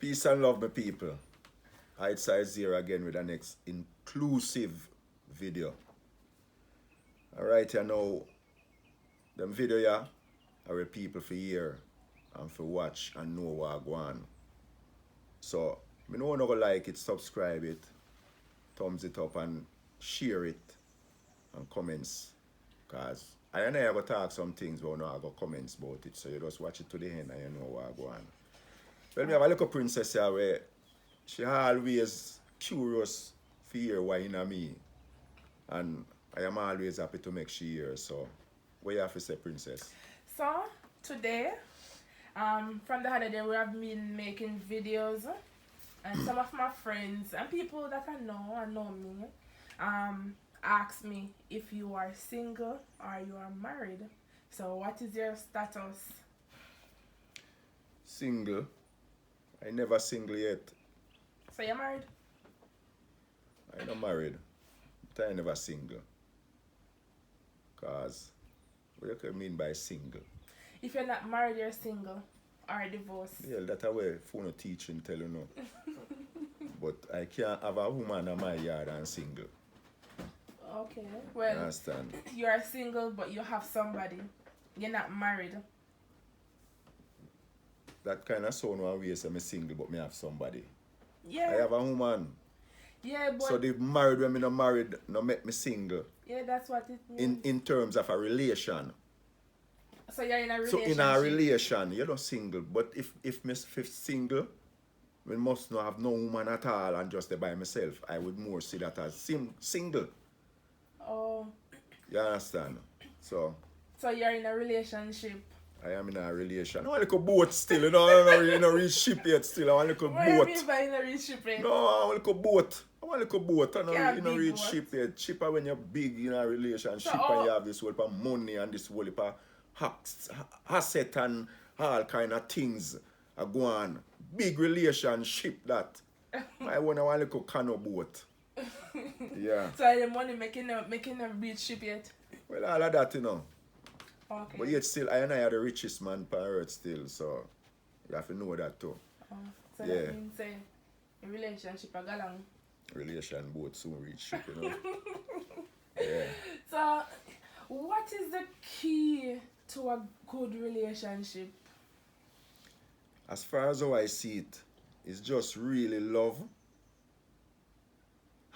Peace and love, my people. Height Size here again with the next inclusive video. Alright, you know, them video yeah, are people for hear and for watch and know what go on. So, me know no go like it, subscribe it, thumbs it up and share it and comments. Cause I know I go talk some things, but no I go comments about it. So you just watch it to the end and you know what go on. Well, me have a little princess here where she always curious to hear what in me. And I am always happy to make she hear. So, what you have to say, princess? So today, from the holiday, we have been making videos, and some of my friends and people that I know me, ask me if you are single or you are married. So, what is your status? Single. I never single yet. So you're married? I not married. But I never single. Cause what you mean by single? If you're not married, you're single or divorced. Yeah, that's way phone teaching tell you no. But I can't have a woman in my yard and single. Okay. You Well, understand? you are single, but you have somebody. You're not married. That kind of sound one way say me single but me have somebody. Yeah. I have a woman. Yeah, but So the married when me not married no make me single. yeah, that's what it means. In terms of a relation. So you're in a So relationship. in a relation, you're not single. But if me single, we must not have no woman at all and just by myself. I would more see that as single. Oh, You understand? So so you're in a relationship. I am in a relation. I want a little boat still, you know. I don't reach ship yet still. I want a little What do you boat. mean by in a relationship? No, I want a little boat. I want a little boat. I Can't don't big reach boat. ship yet. Cheaper when you're big in a relationship So, and you have this whole heap of money and this whole heap of asset and all kind of things are go on. Big relationship that. I want a little canoe boat. Yeah. So the money making a reach ship yet? Well, all of that, you know. Okay. But yet still, I and I are the richest man per earth still, so you have to know that too. Oh, so Yeah. that means say a relationship a go long. Relation boat soon reach ship, you know. Yeah. So what is the key to a good relationship? As far as how I see it, it's just really love,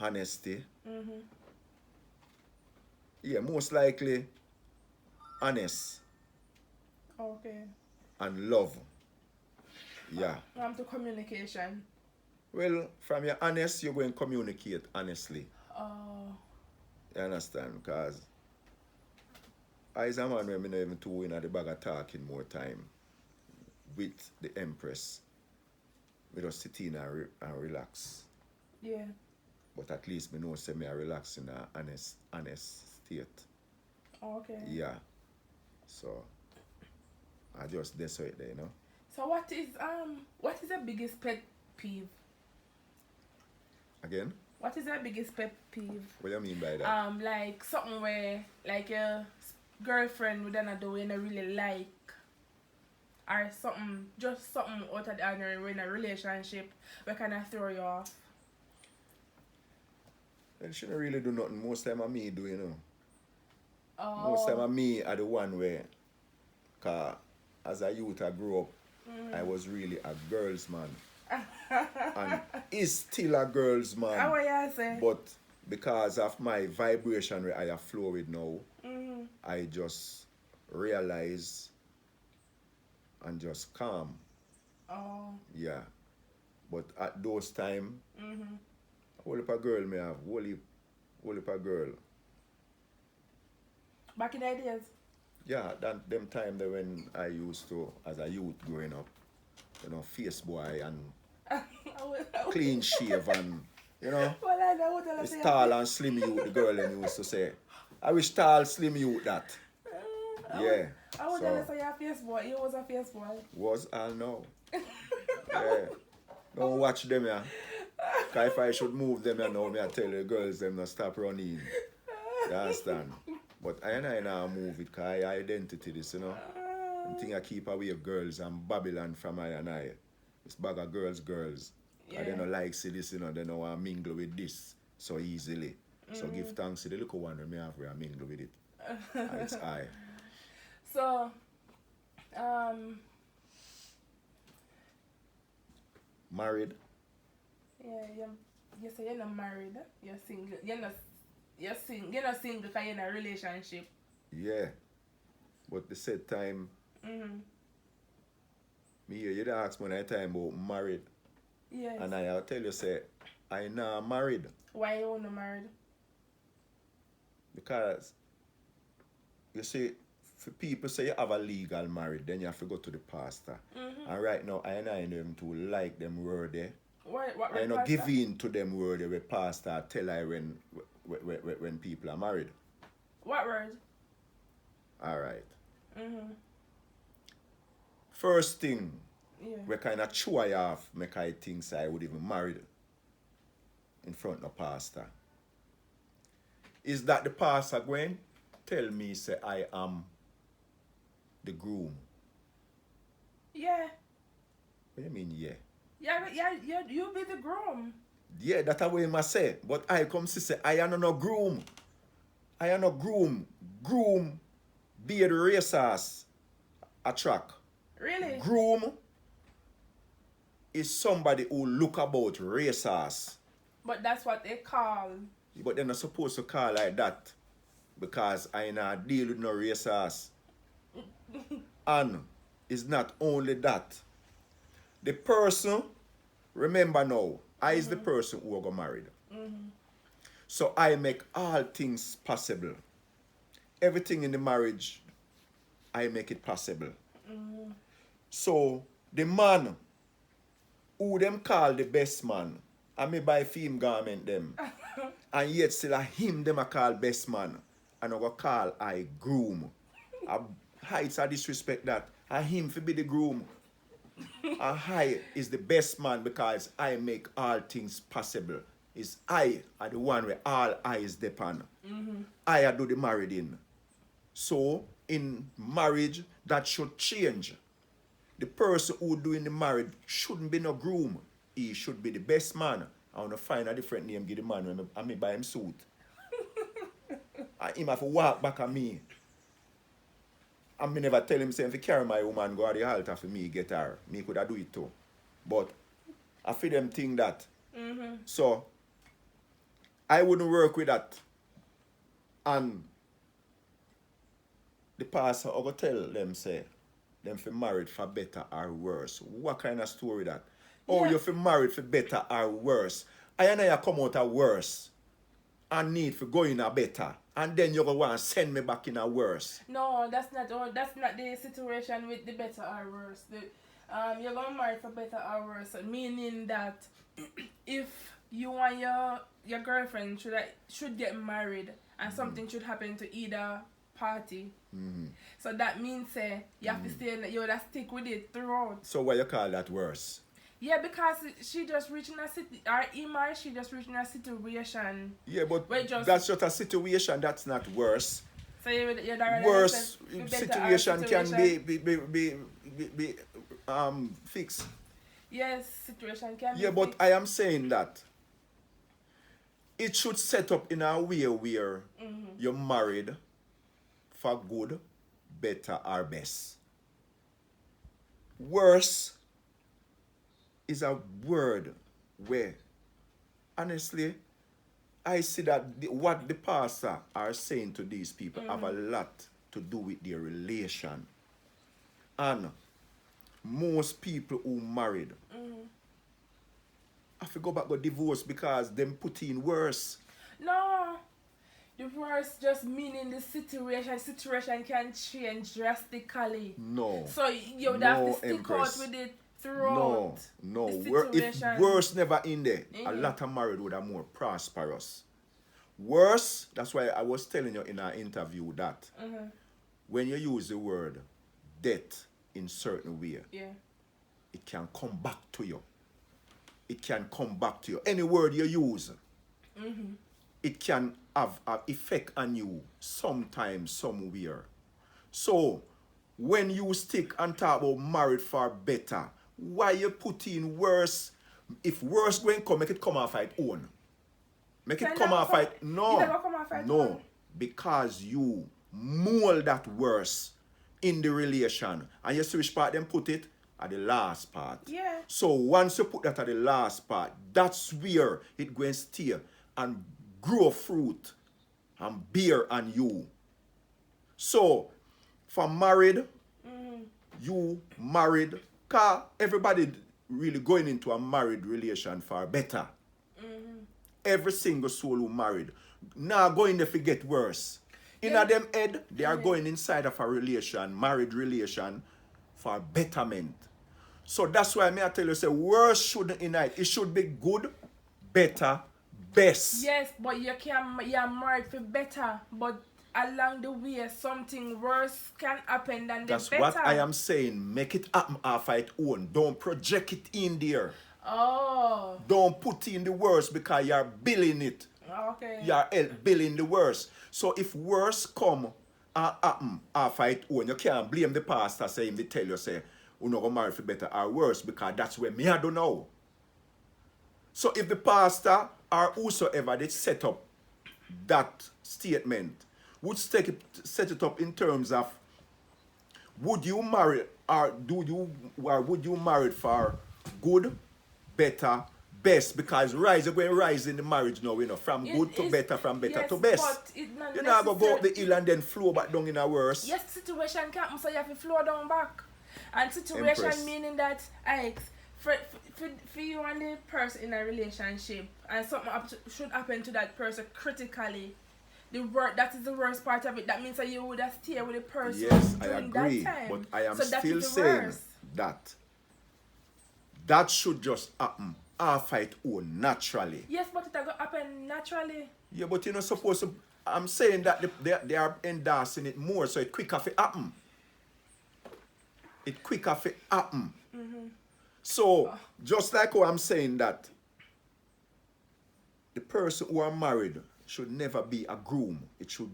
honesty. Mm-hmm. Yeah, most likely honest Okay. and love. Yeah. To communication. Well, from your honest, you're going to communicate honestly. Oh. You understand? Because I as a man when me not even too in the bag of talking more time with the Empress. We just sit in and relax. Yeah. But at least me know say me I relax in a honest state. Okay. Yeah. So I just decide there, you know. So what is the biggest pet peeve? Again? What is your biggest pet peeve? What do you mean by that? Like something where like your girlfriend would not do you not really like, or something just something out of the ordinary in a relationship where kind of throw you off. And she don't really do nothing. Most time I me do, you know. Oh. Most time I me are the one where, cause as a youth I grew up, I was really a girl's man. And is still a girl's man. How you say? But because of my vibration where I flow with now, I just realize and just calm. Oh. Yeah. But at those time, whole heap of girl me have, whole heap of girl. Back in the days. Yeah, them time there when I used to, as a youth growing up, you know, face boy and clean shave and, you know, Well, I know what this tall and slim youth, the girl them used to say, I wish tall, slim youth that. Yeah. I would So, say you're a face boy. You was a face boy. was I know. Yeah. Don't watch them, yeah. Cause if I should move them, you know, me I tell the girls them not stop running. You understand? But I now move it because I identity this, you know. And thing I keep away girls and Babylon from I and I. It's bag of girls. Yeah. And they don't like see this, you know, they don't want to mingle with this so easily. So give thanks to the little one when me have where I mingle with it. And it's I. So, Married? yeah, you say you're not married, you're single. You're single because you're in a relationship. Yeah. But the said time, Mm-hmm. me hear you don't ask me that time about married. Yes. And I'll tell you, say, I not married. Why you not married? Because, you see, for people say you have a legal marriage, then you have to go to the pastor. Mm-hmm. And right now, I know them to like them word there. What I know pastor? give in to them word there with pastor tell I when people are married. What word? Alright. Mm-hmm. First thing, Yeah. we kind of chew I off, make I think say I would even married in front of the pastor. Is that the pastor going tell me say I am the groom? Yeah. What do you mean, yeah? Yeah, you be the groom. Yeah, that's what I must say. But I come to say, I am no groom. I am no groom. Groom be the racehorse a track. Really? Groom is somebody who look about racehorse. But that's what they call. But they're not supposed to call like that. Because I not deal with no racehorse. And it's not only that. The person, remember now, I is the person who got married. So I make all things possible. Everything in the marriage, I make it possible. So the man who them call the best man, I may buy film garment them. And yet still a him them a call best man. And I go call I groom. A heights a disrespect that. A him for be the groom. A high is the best man because I make all things possible. It's I are the one where all eyes depend. I do the marrying. So in marriage, that should change. The person who doing the marriage shouldn't be no groom. He should be the best man. I want to find a different name, give the man when I buy him suit. And him have to walk back at me. And me never tell him, say, if he carry my woman, go to the altar for me, get her. Me could have do it too. But I feel them think that. So, I wouldn't work with that. And the pastor will tell them, say, them for married for better or worse. What kind of story that? Oh, Yeah. you for married for better or worse. I know you come out a worse and need for going a better. And then you're going to want to send me back in a worse. No, that's not the situation with the better or worse. You're gonna marry for better or worse, meaning that if you and your girlfriend should get married and something should happen to either party, so that means you have to stay, you would have stick with it throughout. So why you call that worse? Yeah, because she just reaching a she just reaching a situation. Yeah, but Wait, just- that's just a situation. That's not worse. So you'd rather Worse say better or situation can be fixed. Yes, situation can be Yeah, but fixed. I am saying that it should set up in a way where you're married for good, better, or best. Worse is a word where, honestly, I see that what the pastor are saying to these people have a lot to do with their relation. And most people who married have to go back to divorce because them put in worse. No, divorce just meaning the situation can change drastically. No. So you would have No, to stick Empress. out with it No, throughout. no. the If situation. worse never in there, a Mhm. lot of married would have more prosperous. Worse, that's why I was telling you in our interview that when you use the word death in certain way, Yeah. it can come back to you. It can come back to you. Any word you use, it can have an effect on you sometime, somewhere. So, when you stick and talk about married for better, Why you put in worse? If worse going come, make it come off its own. Make it come off its no, because you mold that worse in the relation, and you see which part them put it at the last part. Yeah. So once you put that at the last part, that's where it going to stay and grow fruit and bear on you. So for married, you married, cause everybody really going into a married relation for better. Every single soul who married now going to get worse. In them head, they are going inside of a relation, married relation, for betterment. So that's why I tell you, say worse shouldn't unite. It should be good, better, best. Yes, but you're married for better, but along the way something worse can happen than the That's better. what I am saying. Make it happen off its own. Don't project it in there. Oh. Don't put in the worst because you're billing it. Okay. You're billing the worst. So if worse come and happen off its own, you can't blame the pastor saying they tell you say you not go marry for better or worse, because that's where me I don't know. So if the pastor or whosoever they set up that statement would set it up in terms of would you marry or would you marry for good, better, best, because you're going to rise in the marriage now, you know, from good to better, from better to best. But you're not going to go up the hill and then flow back down in a worse. Yes, situation can happen, so you have to flow down back. And situation Empress. Meaning that, Alex, for you and the person in a relationship, and something should happen to that person critically, that is the worst part of it. That means that you would have stayed with the person. Yes, I during agree, that time. but I am So that still is the saying worst. that should just happen off its own naturally. Yes, but it will happen naturally. Yeah, but you're not supposed to. I'm saying that they are endorsing it more, so it quicker for happen. It quicker for happen. So just like how I'm saying that the person who are married should never be a groom.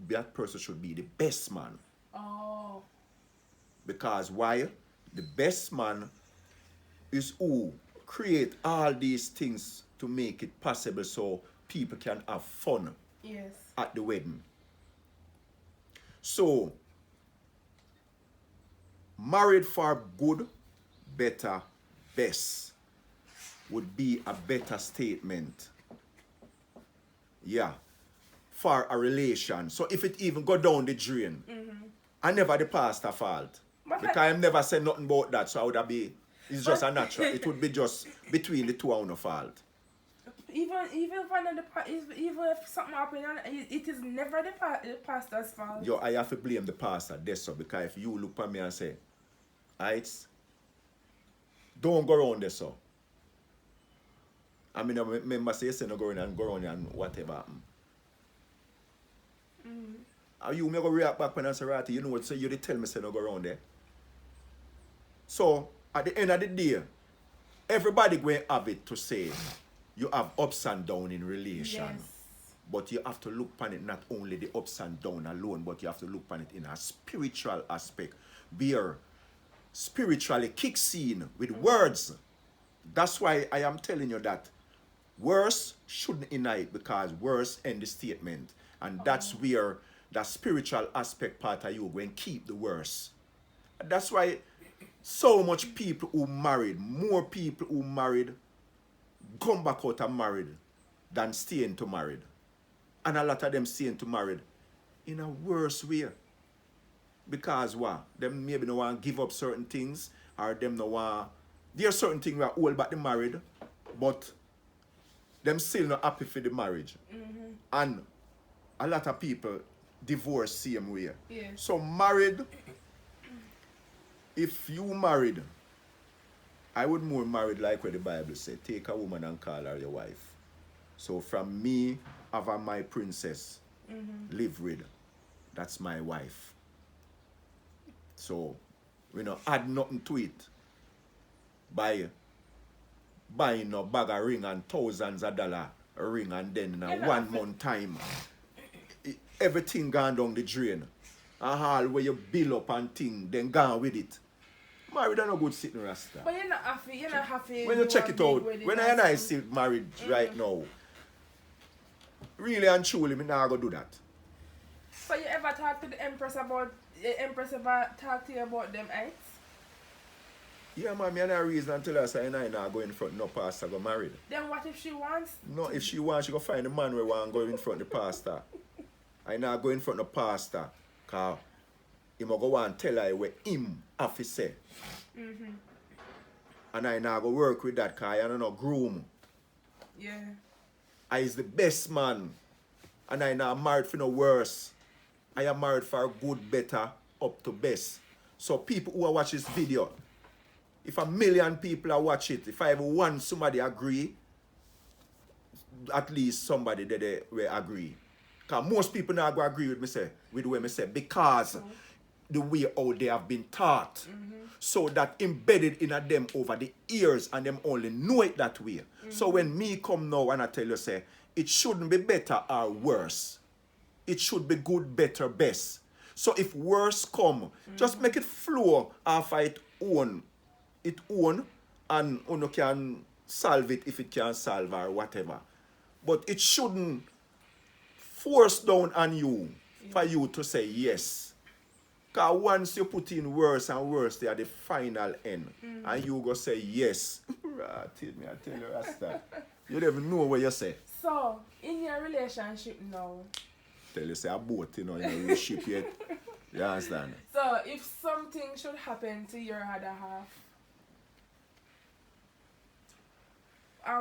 That person should be the best man. Oh. Because why? The best man is who create all these things to make it possible so people can have fun Yes. at the wedding. So, married for good, better, best would be a better statement. Yeah. For a relation. So if it even go down the drain, I never the pastor fault. But because I never said nothing about that, so I would have be, it's just a natural. It would be just between the two on the fault. Even if something happens, it is never the pastor's fault. Yo, I have to blame the pastor, that's so, because if you look at me and say, alright, don't go around this so. I mean, I remember say, no go around and whatever happen. Are you me go react back when I say, right, you know what, so you did tell me say no go around there. So, at the end of the day, everybody going to have it to say, you have ups and downs in relation. Yes. But you have to look upon it not only the ups and downs alone, but you have to look upon it in a spiritual aspect. Beer spiritually kicks in with words. That's why I am telling you that words shouldn't unite, because words end the statement. And that's where the spiritual aspect part of you when keep the words. That's why so much people who married, more people who married, come back out and married than staying to married. And a lot of them staying to married in a worse way. Because what? Them maybe no want to give up certain things, or them no want. There are certain things where hold back the married, but them still not happy for the marriage. And a lot of people divorce same way. Yes. So married, if you married, I would more married like what the Bible said. Take a woman and call her your wife. So from me, have her my princess, live with. That's my wife. So, add nothing to it. By buying a bag of ring and thousands of dollars a ring, and then in a 1 month time, everything gone down the drain. And all where you build up and thing, then gone with it. Married are no good sitting Rasta. But you're not happy. You're not happy. When you check it out, when I and I see. see married right now, really and truly, me not gonna do that. So you ever talk to the Empress about, the Empress ever talk to you about them eights? Yeah, man, me and I reason until I say I not go in front no pastor go married. Then what if she wants? No, if she wants, she go find a man where want go in front of the pastor. I not go in front of the pastor, cause he go want tell her what him have to say. And I now go work with that cause I don't know groom. Yeah. I is the best man. And I now married for no worse. I am married for good, better, up to best. So people who are watch this video, if 1 million people are watch it, if I ever want somebody agree, at least somebody that they will agree. Because most people not going to agree with me say, with the way me say, because the way how they have been taught. So that embedded in them over the years and them only know it that way. So when me come now and I tell you say, it shouldn't be better or worse. It should be good, better, best. So if worse come, just make it flow after it own. It own and you can solve it if it can solve or whatever. But it shouldn't force down on you for you to say yes. Because once you put in worse and worse, they are the final end. And you go say yes. Tell me, I tell you, Rasta. You don't even know what you say. So, in your relationship now. Tell you, say a boat, you know, in a ship yet. You understand? So, if something should happen to your other half,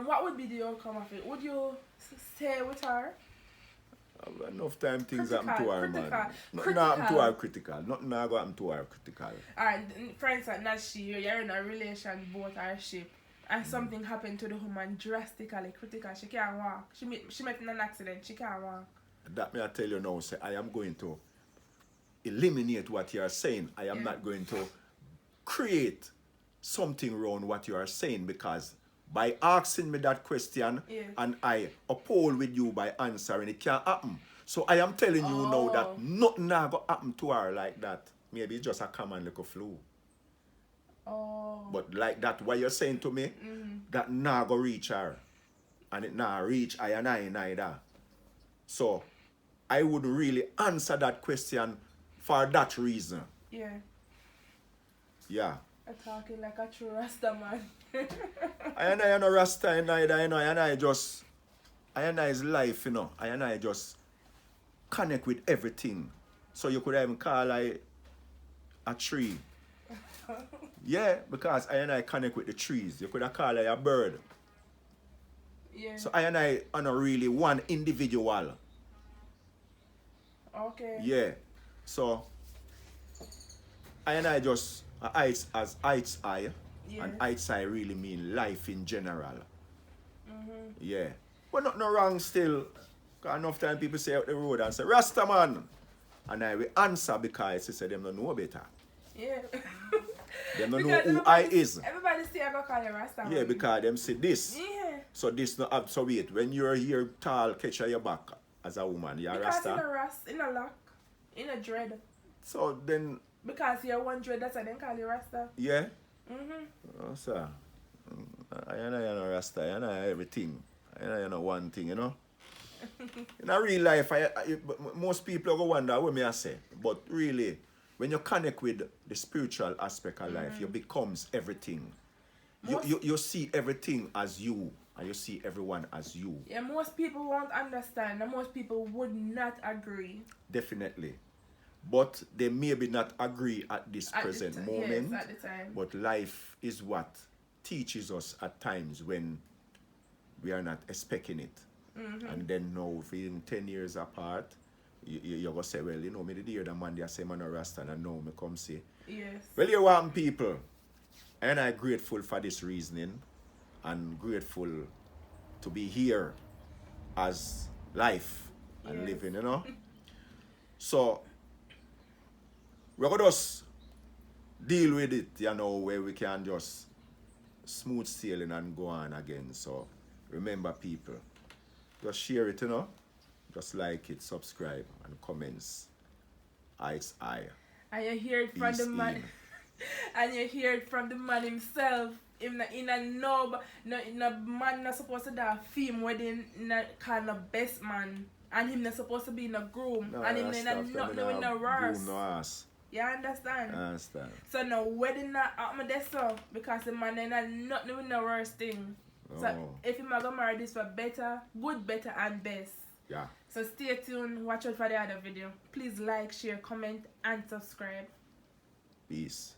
what would be the outcome of it? Would you stay with her? Enough time things happen to her, man. Nothing Critical. happen to her critical. Nothing go happen to her critical. Alright, for instance, not she, you're in a relation, both or ship, and something happened to the woman drastically critical. She can't walk. She met in an accident. She can't walk. That may I tell you now, say, I am going to eliminate what you are saying. I am not going to create something around what you are saying, because by asking me that question and I uphold with you by answering, it can't happen. So I am telling you now that nothing now going to happen to her like that. Maybe it's just a common little flu. But like that, what you're saying to me, that now go reach her. And it now reach I and I neither. So I would really answer that question for that reason. Yeah. Yeah. I'm talking like a true Rasta man. I and I no Rasta neither, you know, I and I is life, you know. I and I just connect with everything. So you could even call I a tree. Yeah, because I and I connect with the trees. You could have called I a bird. Yeah. So I and I are not really one individual. Okay. Yeah. So I and I just heights as heights eye. And heights eye really mean life in general. Yeah. But not no wrong still. Cause enough time people say out the road and say, Rasta man. And I will answer because they say them don't know better. Yeah. Them don't know who I is. Everybody say I go call you Rasta man. Yeah, because them say this. Yeah. So this no have so wait. When you're here tall, catch your back as a woman, you're because Rasta. in a Rasta, in a lock, in a dread. So then Because you're one dread, that's why they call you Rasta. yeah. Oh, sir. I know Rasta, I know everything. I know one thing, you know. In a real life, most people go wonder what me I say. But really, when you connect with the spiritual aspect of life, you becomes everything. You see everything as you, and you see everyone as you. Yeah, most people won't understand, and most people would not agree. Definitely. But they maybe not agree at this present moment. Yes, at the time. But life is what teaches us at times when we are not expecting it. And then now, if we're 10 years apart, you're going to say, well, you know, me did hear the man there say, man, a Rasta, and now me come say. Yes. Well, you want people. And I'm grateful for this reasoning and grateful to be here as life and living, you know. So, we're going to just deal with it, you know, where we can just smooth sailing and go on again. So, remember, people, just share it, you know. Just like it, subscribe, and comments. It's I. And you hear it from the man. And you hear it from the man himself. Him not in a no man not supposed to do a film wedding not kind of best man. And him not supposed to be in a groom. No, and him that's not stuff in them in a a reverse. groom no ass. You understand? I understand. So no wedding not happen there so because the man ain't not doing the worst thing. So Oh. if you gonna marry this for better, good, better and best. Yeah. So stay tuned, watch out for the other video. Please like, share, comment and subscribe. Peace.